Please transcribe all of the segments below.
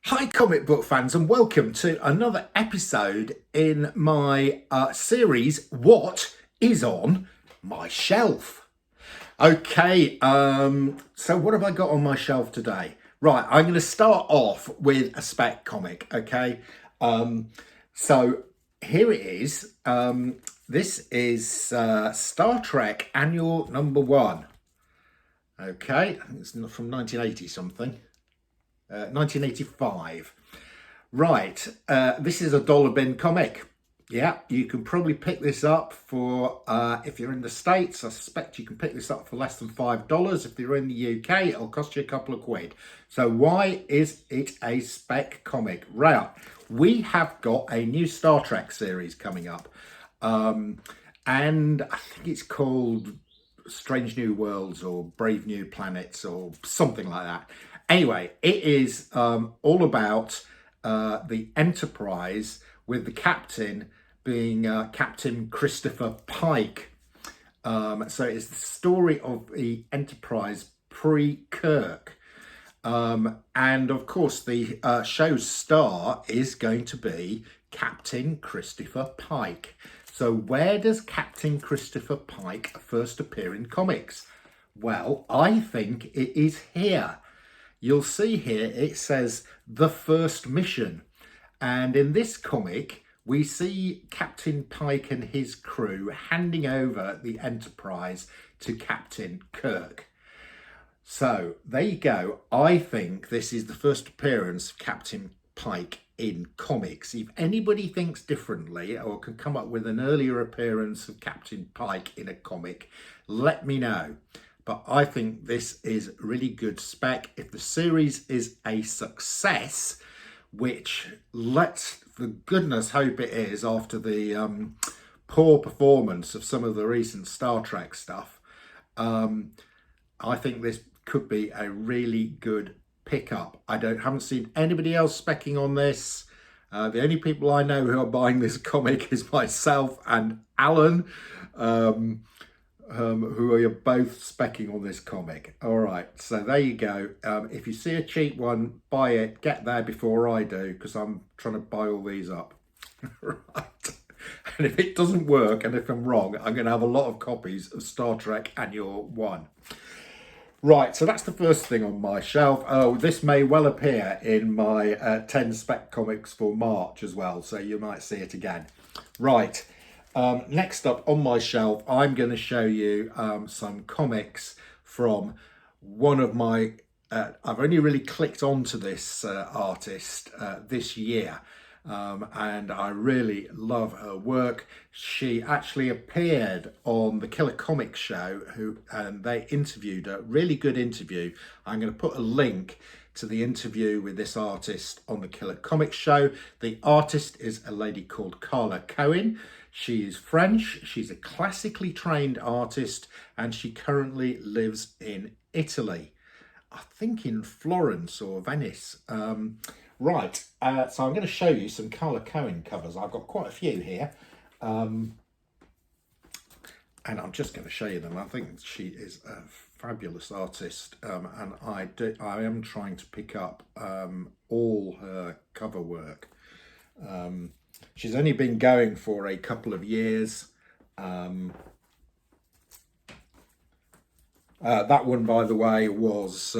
Hi comic book fans, and welcome to another episode in my series What is on my shelf? Okay, so what have I got on my shelf today? Right, I'm going to start off with a spec comic, okay? So here it is. This is Star Trek Annual Number 1. Okay, I think it's from 1980 something. 1985. Right, this is a dollar bin comic. Yeah, you can probably pick this up for, if you're in the States, I suspect you can pick this up for less than $5. If you're in the UK, it'll cost you a couple of quid. So why is it a spec comic? Right, we have got a new Star Trek series coming up. And I think it's called Strange New Worlds or Brave New Planets or something like that. Anyway, it is all about the Enterprise, with the captain being Captain Christopher Pike. So it's the story of the Enterprise pre-Kirk. And of course, the show's star is going to be Captain Christopher Pike. So where does Captain Christopher Pike first appear in comics? Well, I think it is here. You'll see here it says The First Mission. And in this comic, we see Captain Pike and his crew handing over the Enterprise to Captain Kirk. So there you go. I think this is the first appearance of Captain Pike in comics. If anybody thinks differently or can come up with an earlier appearance of Captain Pike in a comic, let me know. But I think this is really good spec. If the series is a success, which let's for goodness hope it is after the poor performance of some of the recent Star Trek stuff, I think this could be a really good pickup. Haven't seen anybody else specking on this. The only people I know who are buying this comic is myself and Alan, who are both specking on this comic. All right, so there you go. If you see a cheap one, buy it. Get there before I do, because I'm trying to buy all these up. Right. And if it doesn't work, and if I'm wrong, I'm going to have a lot of copies of Star Trek Annual 1. Right, so that's the first thing on my shelf. Oh, this may well appear in my 10 spec comics for March as well, so you might see it again. Right, next up on my shelf, I'm going to show you some comics from one of my... I've only really clicked onto this artist this year. And I really love her work. She actually appeared on the Killer Comics show, and they interviewed her. Really good interview. I'm going to put a link to the interview with this artist on the Killer Comics show. The artist is a lady called Carla Cohen. She is French. She's a classically trained artist, and she currently lives in Italy. I think in Florence or Venice. Right, so I'm going to show you some Carla Cohen covers. I've got quite a few here, and I'm just going to show you them. I think she is a fabulous artist, and I am trying to pick up all her cover work. She's only been going for a couple of years. That one, by the way, was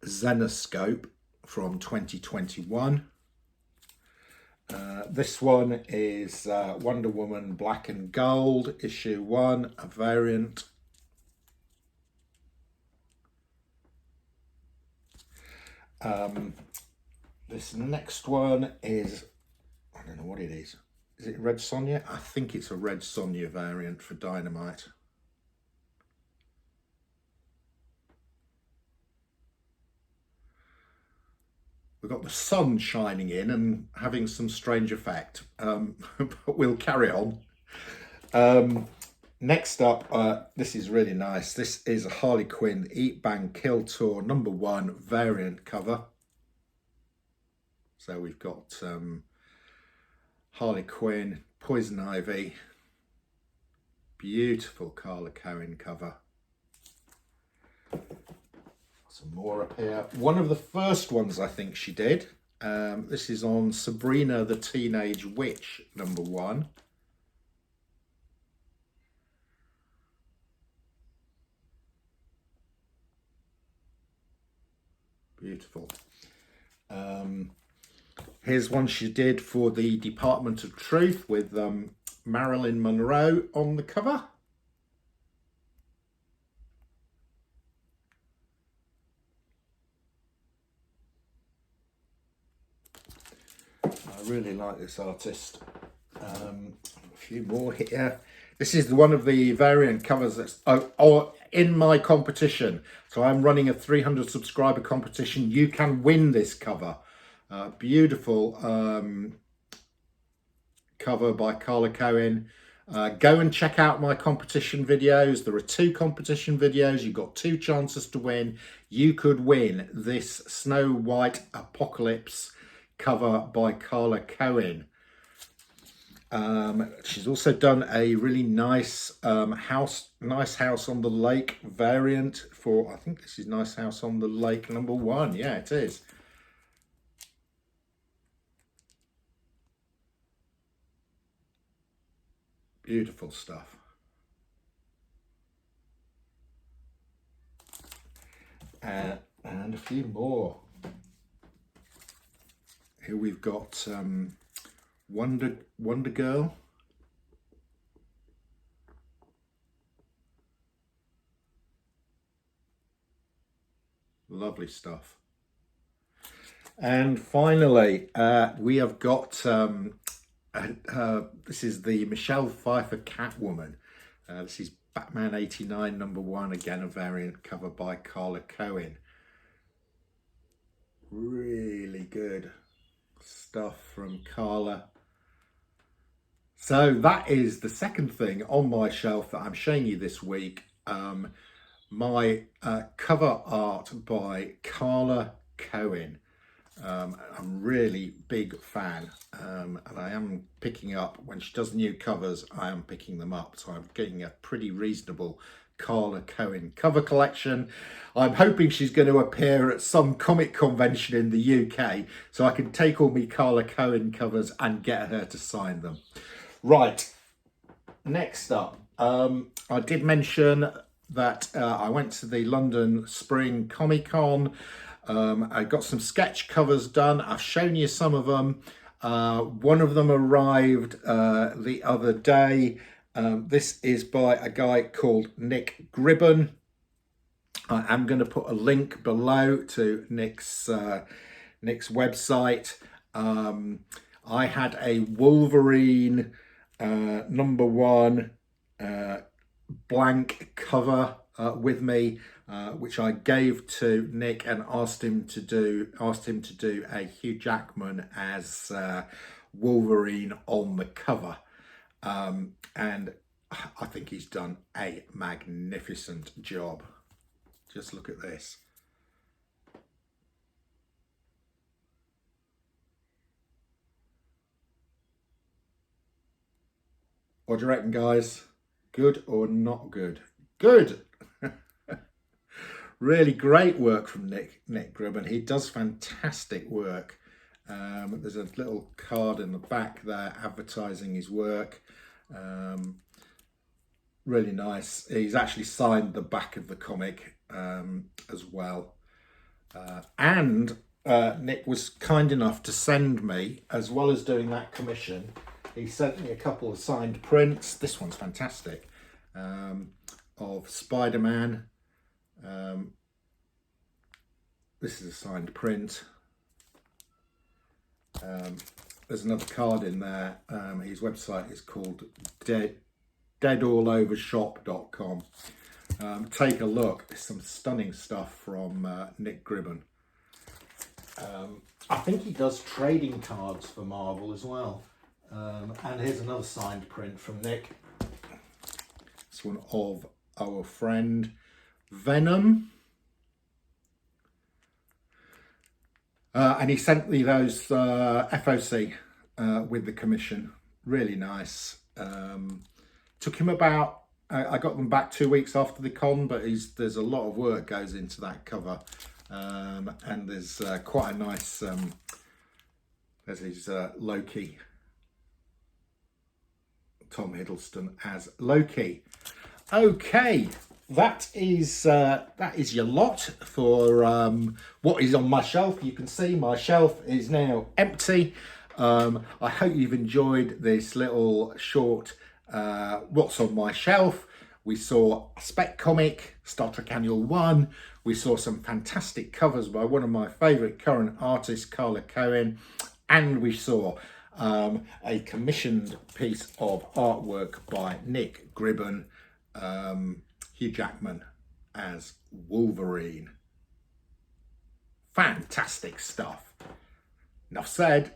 Zenoscope from 2021. This one is Wonder Woman Black and Gold, issue 1, a variant. This next one is, I don't know what it is. Is it Red Sonja? I think it's a Red Sonja variant for Dynamite. We've got the sun shining in and having some strange effect, but we'll carry on. Next up, this is really nice. This is a Harley Quinn Eat Bang Kill Tour number 1 variant cover. So we've got Harley Quinn, Poison Ivy, beautiful Carla Cohen cover. Some more up here. One of the first ones I think she did. This is on Sabrina the Teenage Witch, #1. Beautiful. Here's one she did for the Department of Truth with Marilyn Monroe on the cover. I really like this artist. A few more here. This is one of the variant covers that's in my competition. So I'm running a 300 subscriber competition. You can win this cover. Beautiful cover by Carla Cohen. Go and check out my competition videos. There are 2 competition videos. You've got 2 chances to win. You could win this Snow White Apocalypse cover by Carla Cohen. She's also done a really nice house on the lake variant for, I think this is Nice House on the Lake #1. Yeah, it is. Beautiful stuff. And a few more. Here we've got Wonder Girl. Lovely stuff. And finally, we have got this is the Michelle Pfeiffer Catwoman. This is Batman 89 #1, again a variant cover by Carla Cohen. Really good stuff from Carla. So that is the second thing on my shelf that I'm showing you this week. My cover art by Carla Cohen. I'm really big fan, and I am picking up, when she does new covers, I am picking them up. So I'm getting a pretty reasonable Carla Cohen cover collection. I'm hoping she's going to appear at some comic convention in the UK so I can take all my Carla Cohen covers and get her to sign them. Right, next up, I did mention that I went to the London Spring Comic Con. I got some sketch covers done. I've shown you some of them. One of them arrived the other day. This is by a guy called Nick Gribbon. I am going to put a link below to Nick's website. I had a Wolverine #1 blank cover with me, which I gave to Nick and asked him to do a Hugh Jackman as Wolverine on the cover. And I think he's done a magnificent job. Just look at this. What do you reckon, guys? Good or not good? Good. Really great work from Nick Gribbon. He does fantastic work. There's a little card in the back there advertising his work. Really nice. He's actually signed the back of the comic as well. And Nick was kind enough to send me, as well as doing that commission, he sent me a couple of signed prints. This one's fantastic, of Spider-Man. This is a signed print. There's another card in there. His website is called deadallovershop.com. Take a look. There's some stunning stuff from Nick Gribbon. I think he does trading cards for Marvel as well. And here's another signed print from Nick. This one of our friend Venom. And he sent me those FOC with the commission. Really nice. Took him about I got them back 2 weeks after the con, but there's a lot of work goes into that cover, and there's quite a nice. There's his Loki, Tom Hiddleston as Loki. Okay, that is your lot for what is on my shelf. You can see my shelf is now empty. I hope you've enjoyed this little short what's on my shelf. We saw a spec comic, Star Trek Annual 1. We saw some fantastic covers by one of my favourite current artists, Carla Cohen. And we saw a commissioned piece of artwork by Nick Gribbon, Hugh Jackman as Wolverine. Fantastic stuff. Enough said.